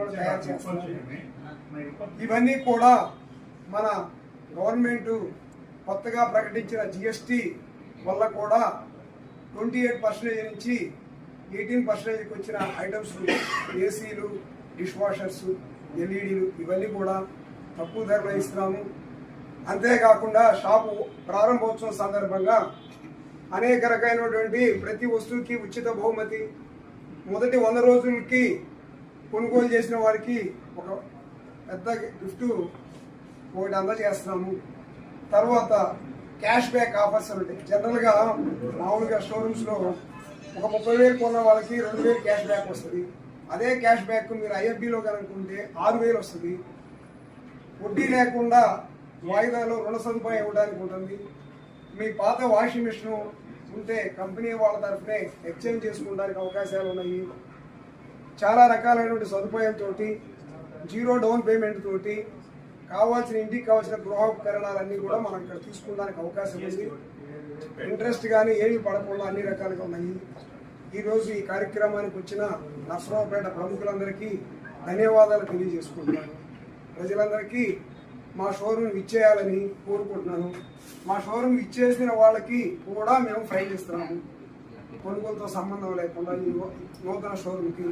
తయారు చేస్తున్నారు. ఇవన్నీ కూడా మన గవర్నమెంట్ కొత్తగా ప్రకటించిన జిఎస్టీ వల్ల కూడా 28% నుంచి 18%కి వచ్చిన ఐటమ్స్, ఏసీలు, డిష్ వాషర్స్, ఎల్ఈడీలు ఇవన్నీ కూడా తక్కువ ధరలో ఇస్తున్నాము. అంతేకాకుండా షాపు ప్రారంభోత్సవం సందర్భంగా అనేక రకమైనటువంటి ప్రతి వస్తువుకి ఉచిత బహుమతి, మొదటి 100 రోజులకి కొనుగోలు చేసిన వారికి ఒక పెద్ద గిఫ్ట్ ఒకటి అందజేస్తున్నాము. తర్వాత క్యాష్ బ్యాక్ ఆఫర్స్ ఉంటాయి. జనరల్గా మామూలుగా షోరూమ్స్లో ఒక 30,000 కొన్న వాళ్ళకి 2,000 క్యాష్ బ్యాక్ వస్తుంది. అదే క్యాష్ బ్యాక్ మీరు ఐఎఫ్బిలో కనుక్కుంటే 6,000 వస్తుంది. వడ్డీ లేకుండా వాయిదాలో రుణ సదుపాయం ఇవ్వడానికి ఉంటుంది. మీ పాత వాషింగ్ మిషన్ ఉంటే కంపెనీ వాళ్ళ తరఫునే ఎక్స్చేంజ్ చేసుకోవడానికి అవకాశాలు ఉన్నాయి. చాలా రకాలైనటువంటి సదుపాయంతో, 0 డౌన్ పేమెంట్ తోటి కావాల్సిన ఇంటికి కావాల్సిన గృహోపకరణాలన్నీ కూడా మనం ఇక్కడ తీసుకోవడానికి అవకాశం ఉంది. ఇంట్రెస్ట్ కానీ ఏమి పడకుండా అన్ని రకాలుగా ఉన్నాయి. ఈరోజు ఈ కార్యక్రమానికి వచ్చిన నర్సరావుపేట ప్రముఖులందరికీ ధన్యవాదాలు తెలియజేసుకుంటున్నాను. ప్రజలందరికీ మా షోరూమ్ ఇచ్చేయాలని కోరుకుంటున్నాను. మా షోరూమ్ ఇచ్చేసిన వాళ్ళకి కూడా మేము ఫైన్ ఇస్తున్నాము, కొనుగోలుతో సంబంధం లేకుండా ఈ నూతన షోరూమ్కి.